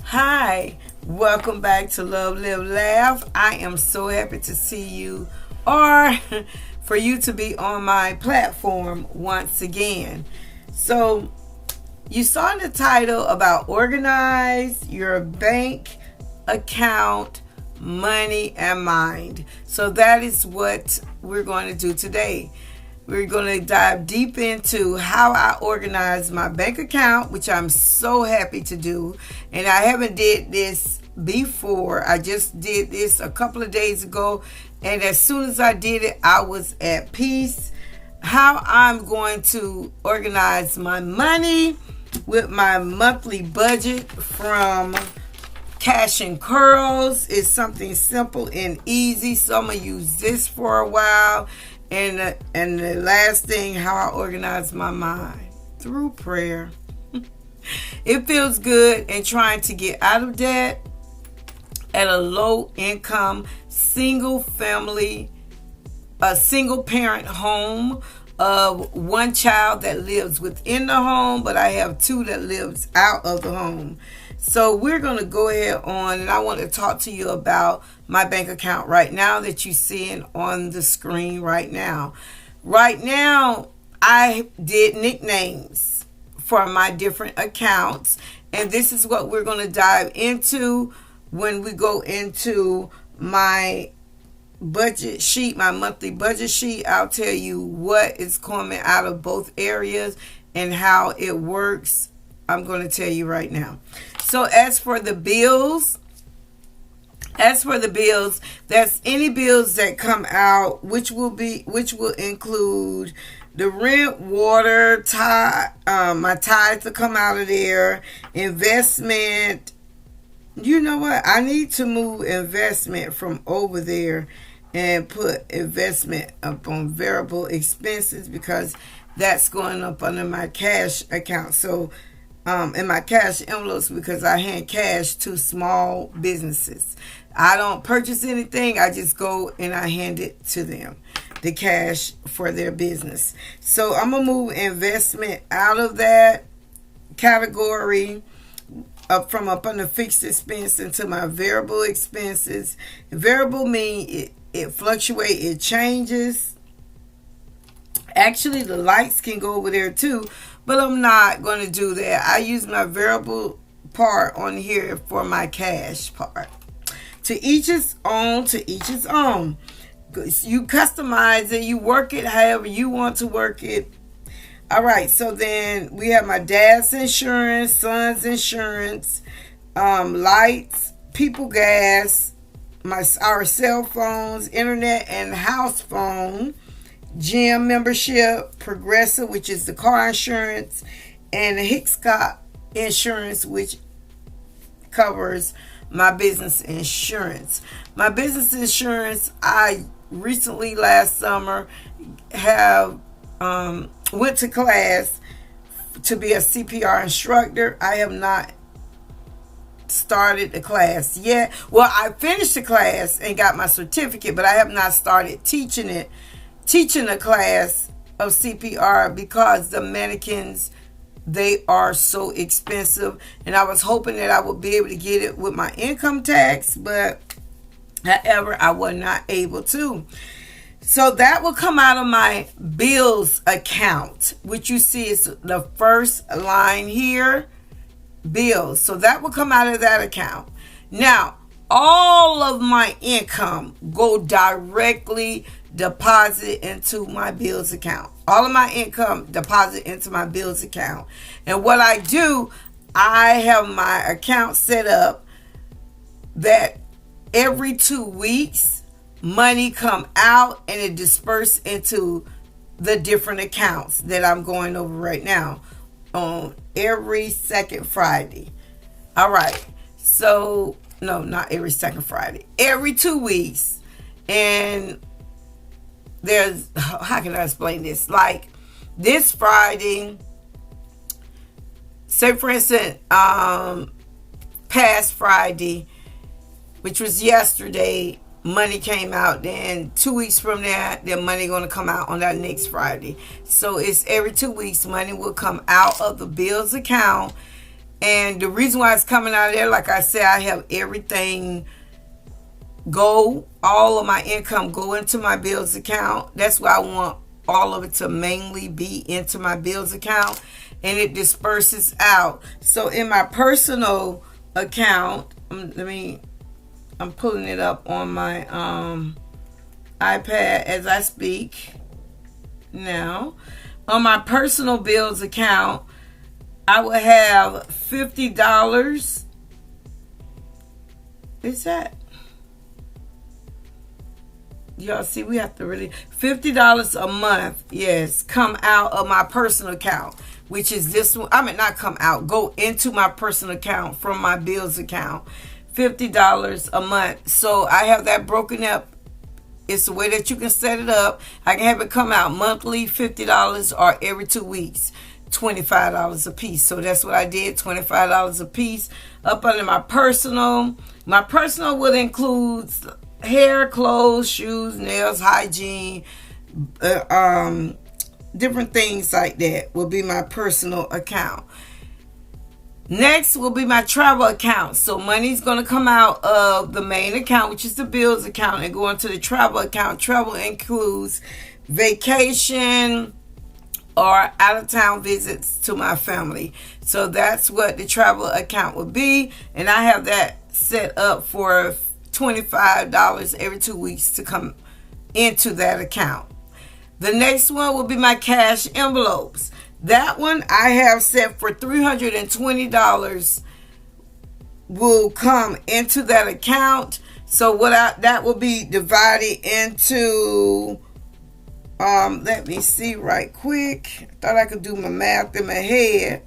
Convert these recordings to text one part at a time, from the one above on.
Hi, welcome back to Love, Live, Laugh. I am so happy to see you, or for you to be on my platform once again. So, you saw in the title about organize your bank account, money, and mind. So that is what we're going to do today. We're going to dive deep into how I organize my bank account, which I'm so happy to do. And I haven't did this before. I just did this a couple of days ago. And as soon as I did it, I was at peace. How I'm going to organize my money with my monthly budget from Cash and Curls is something simple and easy. So I'm going to use this for a while. And the last thing, how I organize my mind through prayer. It feels good and trying to get out of debt at a low income, single parent home of one child that lives within the home, but I have two that lives out of the home. So we're going to go ahead on, and I want to talk to you about my bank account right now that you're seeing on the screen right now. Right now, I did nicknames for my different accounts, and this is what we're going to dive into when we go into my budget sheet, my monthly budget sheet. I'll tell you what is coming out of both areas and how it works. I'm going to tell you right now. So as for the bills, that's any bills that come out, which will include the rent, water, my tithes will come out of there, investment. You know what? I need to move investment from over there and put investment up on variable expenses because that's going up under my cash account. So, in my cash envelopes, because I hand cash to small businesses. I don't purchase anything. I just go and I hand it to them, the cash for their business. So I'm going to move investment out of that category from up under fixed expense into my variable expenses. Variable means it fluctuates, it changes. Actually, the lights can go over there too, but I'm not going to do that. I use my variable part on here for my cash part. To each his own, to each his own. You customize it, you work it however you want to work it. All right, so then we have my dad's insurance, son's insurance, lights, people gas, our cell phones, internet and house phone, gym membership, Progressive, which is the car insurance, and the Hickscott insurance, which covers my business insurance. My business insurance, I recently last summer have went to class to be a CPR instructor. I have not started the class yet. Well, I finished the class and got my certificate, but I have not started teaching a class of CPR because the mannequins, they are so expensive, and I was hoping that I would be able to get it with my income tax, but however, I was not able to. So that will come out of my bills account, which you see is the first line here, bills. So that will come out of that account. Now, all of my income go directly deposit into my bills account. All of my income deposit into my bills account. And what I do, I have my account set up that every 2 weeks, money come out and it disperses into the different accounts that I'm going over right now on every second Friday. All right. So, no, not every second Friday. Every 2 weeks. And there's, how can I explain this? Like this Friday, say for instance, past Friday, which was yesterday, money came out. Then 2 weeks from there, their money going to come out on that next Friday. So it's every 2 weeks money will come out of the bills account. And the reason why it's coming out of there, like I said, I have everything all of my income go into my bills account. That's why I want all of it to mainly be into my bills account, and it disperses out. So in my personal account, I'm pulling it up on my iPad as I speak now. On my personal bills account, I will have $50. Is that? Y'all see, we have to really $50 a month, yes, come out of my personal account, which is this one. Not come out, go into my personal account from my bills account. $50 a month. So I have that broken up. It's the way that you can set it up. I can have it come out monthly, $50, or every 2 weeks, $25 a piece. So that's what I did, $25 a piece up under my personal. My personal will include hair, clothes, shoes, nails, hygiene, different things like that will be my personal account. Next will be my travel account. So money's going to come out of the main account, which is the bills account, and go into the travel account. Travel includes vacation or out-of-town visits to my family. So that's what the travel account would be. And I have that set up for $25 every 2 weeks to come into that account. The next one will be my cash envelopes. That one I have set for $320 will come into that account. So that will be divided into, let me see right quick. Thought I could do my math in my head.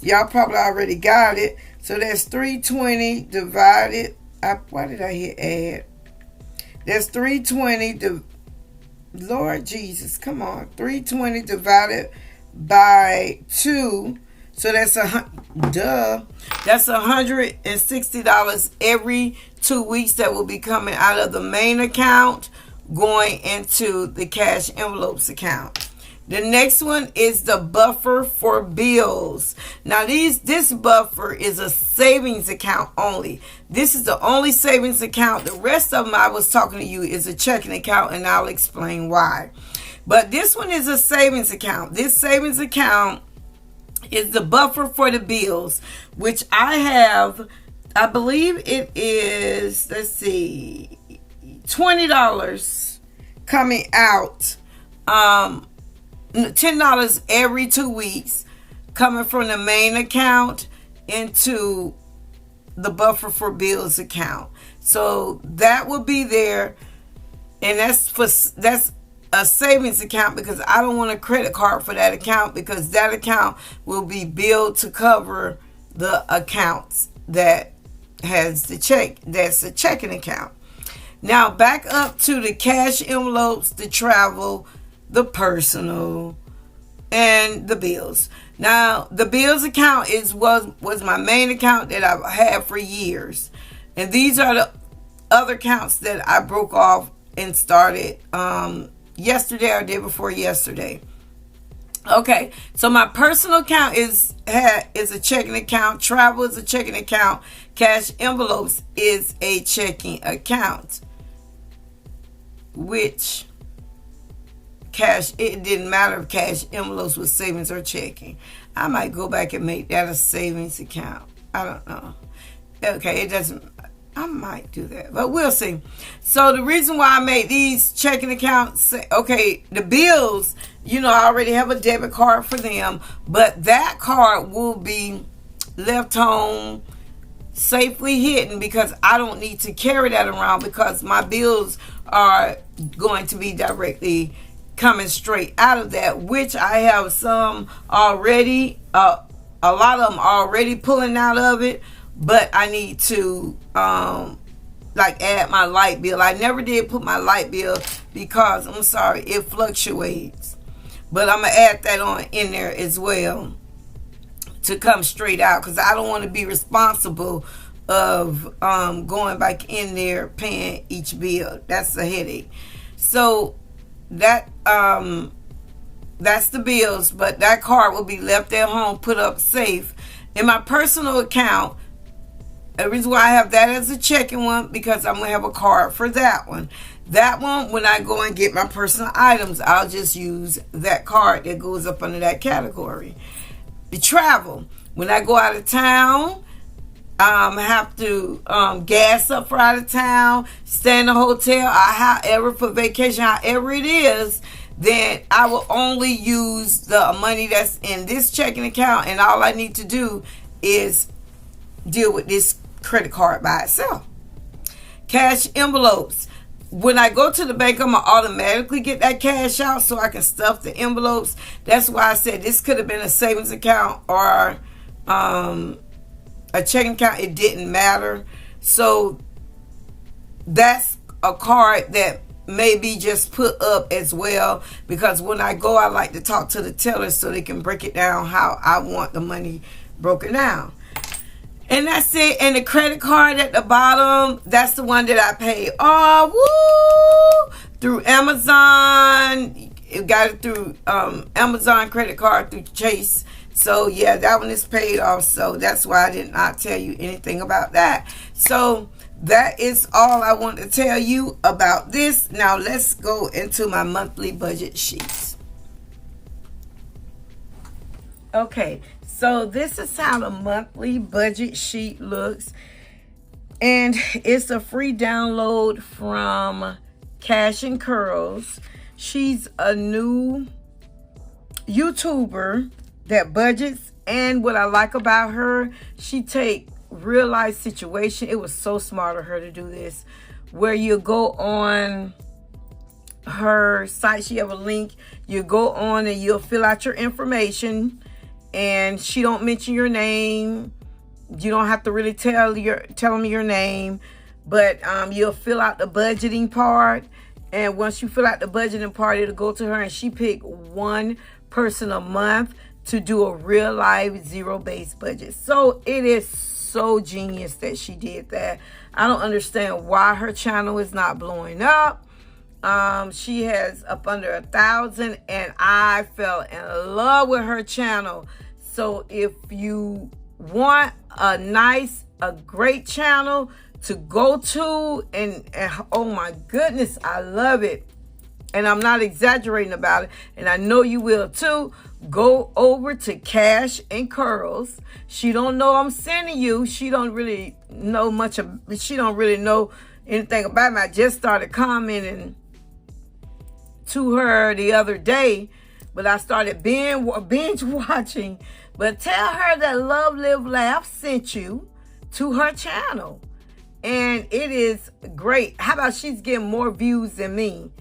Y'all probably already got it. So that's 320 divided. Why did I hit add? That's 320. Lord Jesus, come on. 320 divided by 2. So that's that's $160 every 2 weeks that will be coming out of the main account going into the cash envelopes account. The next one is the buffer for bills. Now this buffer is a savings account only. This is the only savings account. The rest of them I was talking to you is a checking account, and I'll explain why. But this one is a savings account. This savings account is the buffer for the bills, which I have, I believe it is, let's see, $20 coming out. $10 every 2 weeks coming from the main account into the buffer for bills account. So that will be there, and that's a savings account because I don't want a credit card for that account, because that account will be billed to cover the accounts that has the check. That's a checking account. Now back up to the cash envelopes, the travel, the personal, and the bills. Now the bills account was my main account that I've had for years, and these are the other accounts that I broke off and started yesterday or day before yesterday. Okay, so my personal account is a checking account, travel is a checking account, cash envelopes is a checking account, which it didn't matter if cash envelopes was savings or checking. I might go back and make that a savings account. I don't know. Okay, it doesn't. I might do that, but we'll see. So the reason why I made these checking accounts, okay, the bills, I already have a debit card for them, but that card will be left home safely hidden because I don't need to carry that around, because my bills are going to be directly coming straight out of that, which I have some already, a lot of them already pulling out of it, but I need to add my light bill. I never did put my light bill because it fluctuates, but I'm gonna add that on in there as well to come straight out, because I don't want to be responsible of going back in there paying each bill. That's a headache. So that that's the bills, but that card will be left at home, put up safe in my personal account. The reason why I have that as a checking one, because I'm going to have a card for that one. That one, when I go and get my personal items, I'll just use that card that goes up under that category. The travel, when I go out of town, I have to gas up for out of town, stay in a hotel, however, for vacation, however it is, then I will only use the money that's in this checking account, and all I need to do is deal with this credit card by itself. Cash envelopes. When I go to the bank, I'm going to automatically get that cash out so I can stuff the envelopes. That's why I said this could have been a savings account or a checking account. It didn't matter. So that's a card that maybe just put up as well, because when I go, I like to talk to the tellers so they can break it down how I want the money broken down. And that's it. And the credit card at the bottom, that's the one that I paid through Amazon. It got it through Amazon credit card through Chase. So yeah, that one is paid off. So that's why I did not tell you anything about that. So that is all I want to tell you about this. Now let's go into my monthly budget sheets. Okay, so this is how the monthly budget sheet looks. And it's a free download from Cash and Curls. She's a new YouTuber that budgets. And what I like about her, she take real life situation. It was so smart of her to do this, where you go on her site, she have a link, you go on and you'll fill out your information, and she don't mention your name. You don't have to really tell them your name, but you'll fill out the budgeting part, and once you fill out the budgeting part, it'll go to her, and she pick one person a month to do a real life zero-based budget. So it is so genius that she did that. I don't understand why her channel is not blowing up. She has up under 1,000, and I fell in love with her channel. So if you want a great channel to go to, and oh my goodness, I love it, and I'm not exaggerating about it, and I know you will too. Go over to Cash and Curls. She don't know I'm sending you. She don't really know she don't really know anything about me. I just started commenting to her the other day, but I started binge watching. But tell her that Love Live Laugh sent you to her channel, and it is great. How about she's getting more views than me?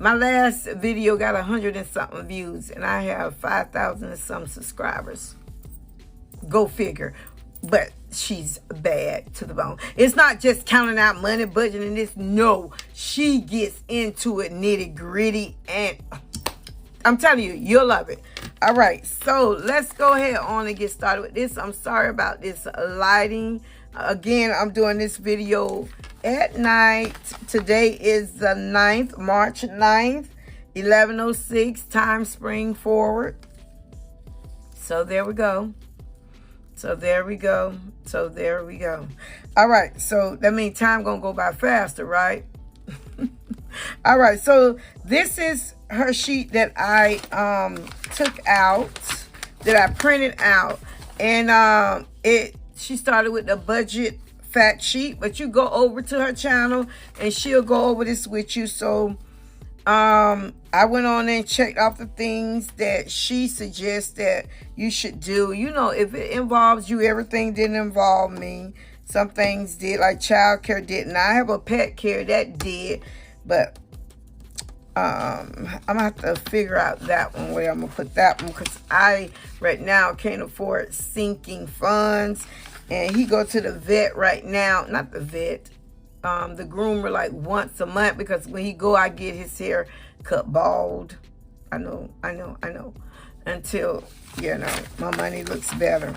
My last video got 100 and something views, and I have 5,000 and some subscribers. Go figure. But she's bad to the bone. It's not just counting out money, budgeting this. No, she gets into it nitty gritty, and I'm telling you, you'll love it. All right, so let's go ahead on and get started with this. I'm sorry about this lighting. Again, I'm doing this video at night. Today is the 9th, March 9th, 11:06, time spring forward. So there we go. So there we go. So there we go. All right, so that means time gonna go by faster, right? All right, so this is her sheet that I took out, that I printed out, and she started with the budget fact sheet, but you go over to her channel and she'll go over this with you. So I went on and checked off the things that she suggests that you should do. You know, if it involves you, everything didn't involve me. Some things did, like child care didn't. I have a pet care that did, but I'm gonna have to figure out that one, where I'm gonna put that one, because I right now can't afford sinking funds. And he go to the vet right now, not the vet, the groomer, like once a month, because when he go, I get his hair cut bald. I know, until, you know, my money looks better.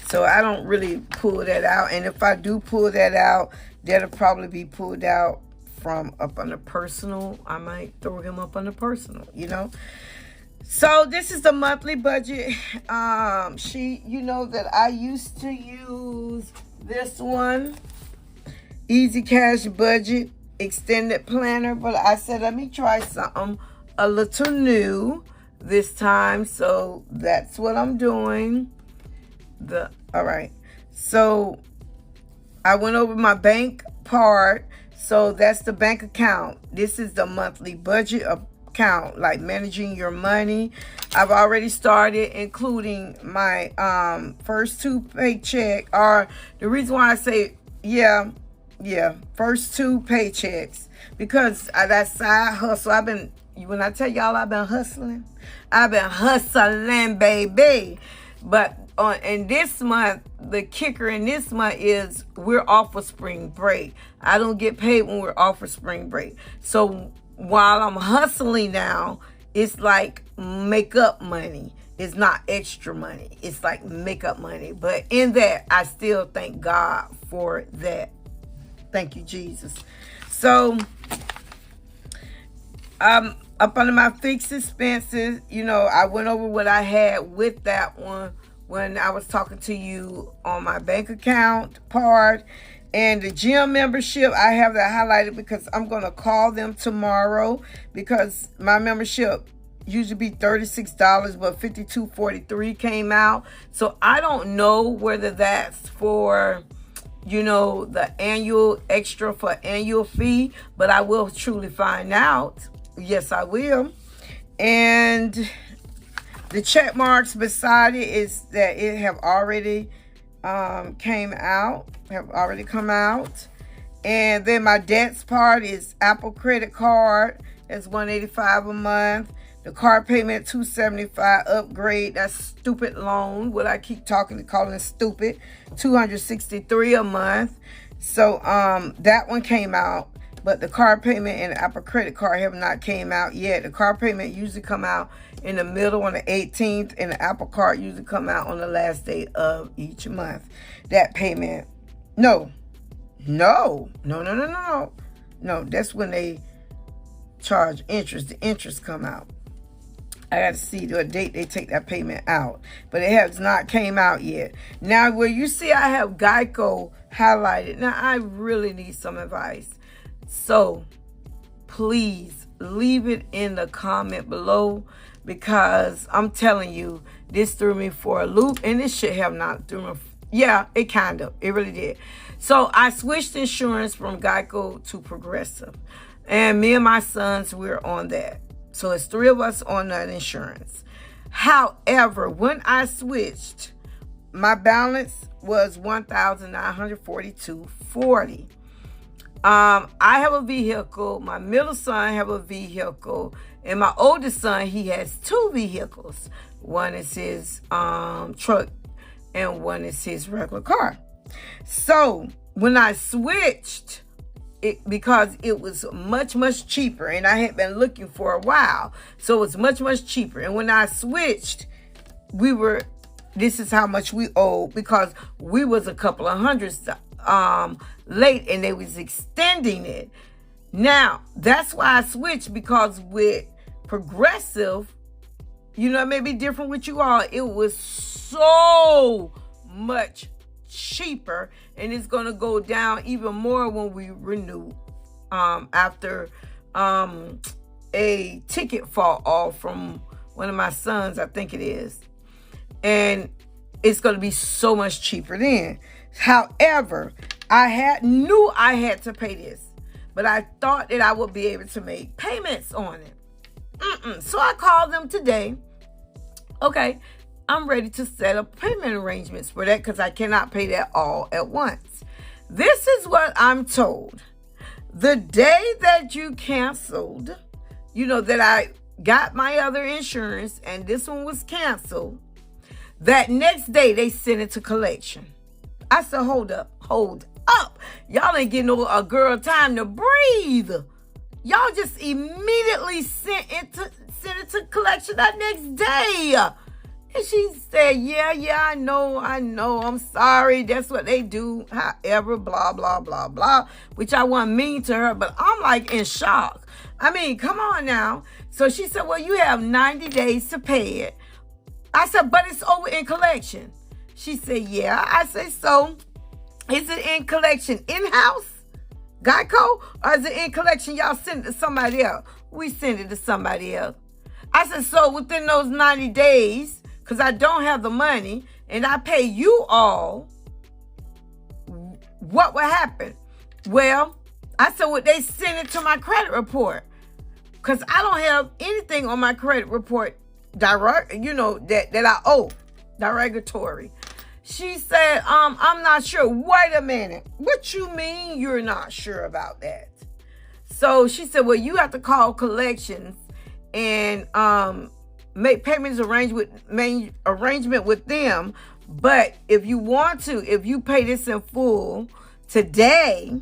So I don't really pull that out. And if I do pull that out, that'll probably be pulled out from up under personal. I might throw him up under personal, you know. So this is the monthly budget sheet. You know that I used to use this one, Easy Cash Budget Extended Planner, but I said let me try something a little new this time. So that's what I'm doing. All right, so I went over my bank part. So that's the bank account. This is the monthly budget account, like managing your money. I've already started including my first 2 paycheck, or the reason why I say first 2 paychecks, because that side hustle. When I tell y'all I've been hustling, baby. But in this month, the kicker in this month is we're off for spring break. I don't get paid when we're off for spring break. So while I'm hustling now, it's like makeup money. It's not extra money. It's like makeup money. But in that, I still thank God for that. Thank you, Jesus. So up under my fixed expenses, you know, I went over what I had with that one when I was talking to you on my bank account part. And the gym membership, I have that highlighted because I'm going to call them tomorrow, because my membership usually be $36, but $52.43 came out. So I don't know whether that's for, you know, the annual extra for annual fee, but I will truly find out. Yes, I will. And the check marks beside it is that it have already come out. And then my debts part is Apple credit card. That's $185 a month. The car payment $275 upgrade. That's stupid loan. What I keep calling it stupid. $263 a month. So that one came out. But the car payment and the Apple credit card have not came out yet. The car payment usually come out in the middle on the 18th, and the Apple card usually come out on the last day of each month. That payment, no, that's when they charge interest. The interest come out. I got to see the date they take that payment out, but it has not came out yet. Now, where you see I have Geico highlighted, now I really need some advice. So please leave it in the comment below, because I'm telling you, this threw me for a loop, and this should have not threw me. Yeah, it really did. So I switched insurance from Geico to Progressive, and me and my sons, we're on that. So it's 3 of us on that insurance. However, when I switched, my balance was $1,942.40. I have a vehicle. My middle son have a vehicle, and my oldest son, he has 2 vehicles. One is his truck, and one is his regular car. So when I switched it, because it was much cheaper, and I had been looking for a while, so it was much cheaper. And when I switched, this is how much we owed, because we was a couple of hundreds late, and they was extending it. Now that's why I switched, because with Progressive, you know, it may be different with you all, it was so much cheaper, and it's going to go down even more when we renew after a ticket fall off from one of my sons, I think it is, and it's going to be so much cheaper then. However, I knew I had to pay this, but I thought that I would be able to make payments on it. So I called them today. Okay, I'm ready to set up payment arrangements for that, because I cannot pay that all at once. This is what I'm told. The day that you canceled, you know, that I got my other insurance and this one was canceled, that next day they sent it to collection. I said, hold up. Y'all ain't getting a girl time to breathe. Y'all just immediately sent it to collection that next day. And she said, yeah, I know. I'm sorry. That's what they do. However, blah, blah, blah, blah, which I wasn't mean to her, but I'm like in shock. I mean, come on now. So she said, well, you have 90 days to pay it. I said, but it's over in collection. She said, yeah. I said, so is it in collection in-house, Geico, or is it in collection y'all send it to somebody else? We send it to somebody else. I said, so within those 90 days, because I don't have the money, and I pay you all, what will happen? Well, I said, would they send it to my credit report? Because I don't have anything on my credit report direct, that I owe, derogatory. She said, I'm not sure. Wait a minute. What you mean you're not sure about that? So she said, well, you have to call collections and make payments arrangement with them. But if you want to, if you pay this in full today,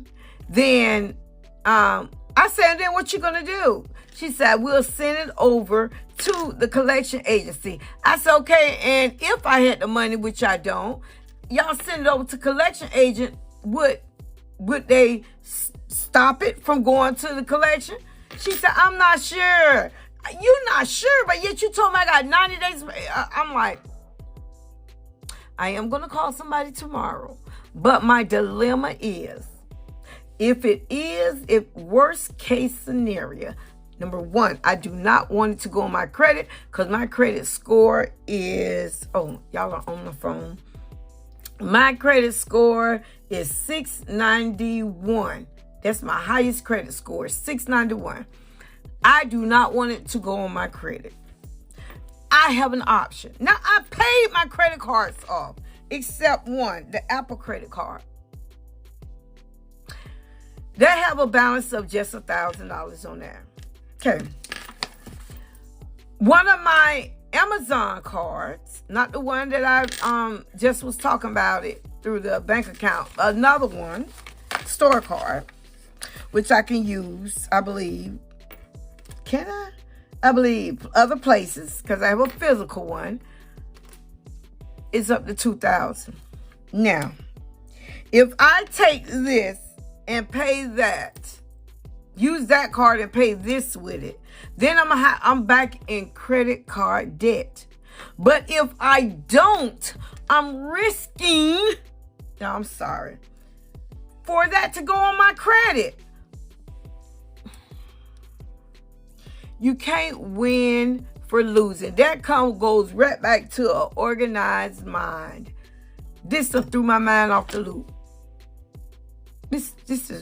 then I said, then what you gonna do? She said, we'll send it over to the collection agency. I said, okay, and if I had the money, which I don't, y'all send it over to collection agent, would they stop it from going to the collection? She said, I'm not sure. You're not sure, but yet you told me I got 90 days. I'm like, I am going to call somebody tomorrow. But my dilemma is, if worst case scenario, number one, I do not want it to go on my credit because my credit score is, y'all are on the phone. My credit score is 691. That's my highest credit score, 691. I do not want it to go on my credit. I have an option. Now, I paid my credit cards off, except one, the Apple credit card. They have a balance of just $1,000 on there. Okay. One of my Amazon cards, not the one that I just was talking about it through the bank account, another one, store card, which I can use, I believe. Can I? I believe other places, because I have a physical one, it's up to $2,000. Now, if I take this and pay that, use that card and pay this with it, then I'm back in credit card debt. But if I don't, I'm risking, for that to go on my credit. You can't win for losing. That goes right back to an organized mind. This threw my mind off the loop. This just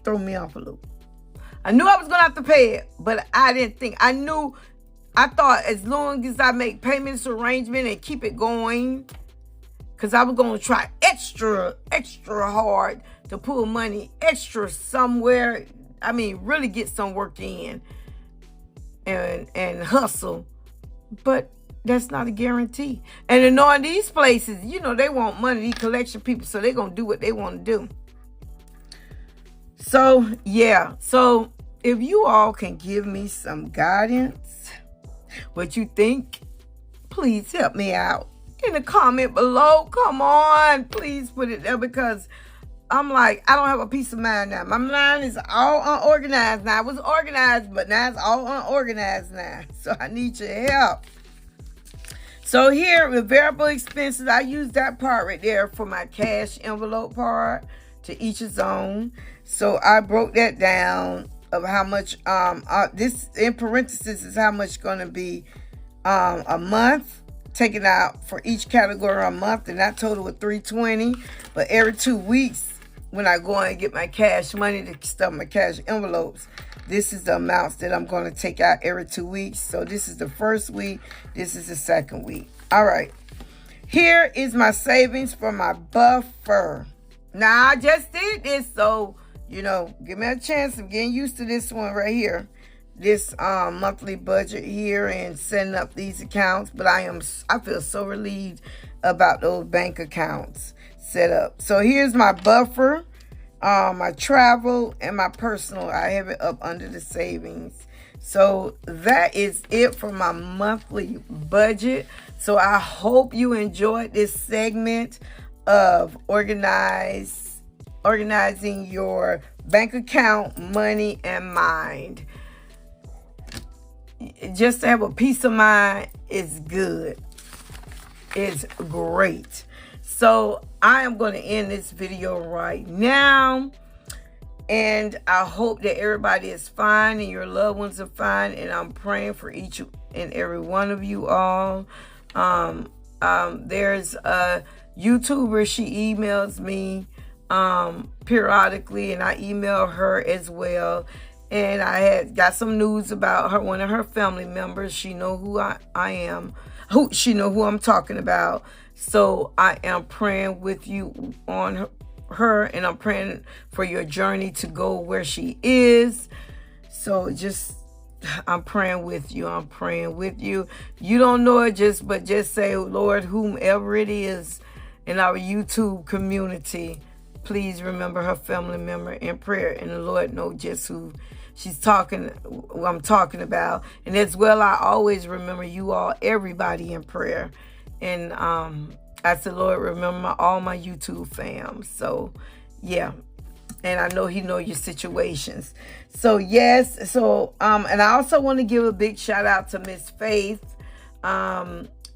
threw me off a loop. I knew I was going to have to pay it, but I didn't think. I thought as long as I make payments arrangement and keep it going, because I was going to try extra hard to pull money extra somewhere. I mean, really get some work in and hustle. But that's not a guarantee. And in all these places, they want money, these collection people, so they're going to do what they want to do. So, yeah. So, if you all can give me some guidance, what you think, please help me out in the comment below. Come on. Please put it there, because I'm like, I don't have a peace of mind now. My mind is all unorganized now. I was organized, but now it's all unorganized now. So, I need your help. So, here with variable expenses, I use that part right there for my cash envelope part. To each his own. So I broke that down of how much this in parentheses is how much going to be a month, taken out for each category a month, and that total was $320. But every 2 weeks when I go and get my cash money to stuff my cash envelopes, this is the amounts that I'm going to take out every 2 weeks. So this is the first week, this is the second week. All right, here is my savings for my buffer. Now, I just did this, so, give me a chance of getting used to this one right here. This monthly budget here and setting up these accounts. But I feel so relieved about those bank accounts set up. So, here's my buffer. my travel, and my personal. I have it up under the savings. So that is it for my monthly budget. So I hope you enjoyed this segment of organizing your bank account, money, and mind. Just to have a peace of mind is good. It's great. So I am going to end this video right now. And I hope that everybody is fine and your loved ones are fine. And I'm praying for each and every one of you all. There's a YouTuber, she emails me periodically, and I email her as well. And I had got some news about her, one of her family members. She know who I am. She know who I'm talking about. So I am praying with you on her, and I'm praying for your journey to go where she is. So I'm praying with you. I'm praying with you. You don't know it, but just say, Lord, whomever it is in our YouTube community, please remember her family member in prayer. And the Lord knows just who I'm talking about. And as well, I always remember you all, everybody in prayer. And I said, Lord, remember all my YouTube fam. So, yeah. And I know he knows your situations. So, yes. So, and I also want to give a big shout out to Miss Faith.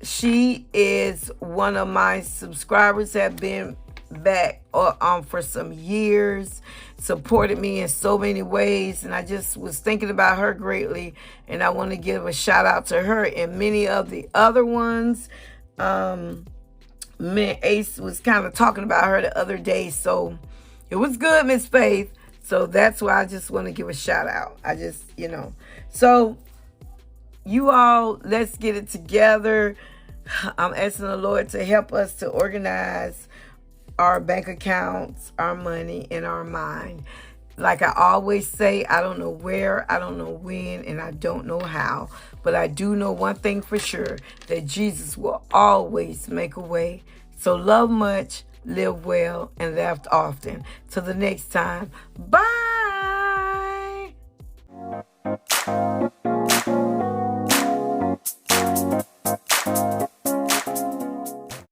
She is one of my subscribers, have been back for some years, supported me in so many ways, and I just was thinking about her greatly, and I want to give a shout out to her and many of the other ones. Me and Ace was kind of talking about her the other day, so it was good, Miss Faith. So that's why I just want to give a shout out. So you all, let's get it together. I'm asking the Lord to help us to organize our bank accounts, our money, and our mind. Like I always say, I don't know where, I don't know when, and I don't know how. But I do know one thing for sure, that Jesus will always make a way. So love much, live well, and laugh often. Till the next time, bye.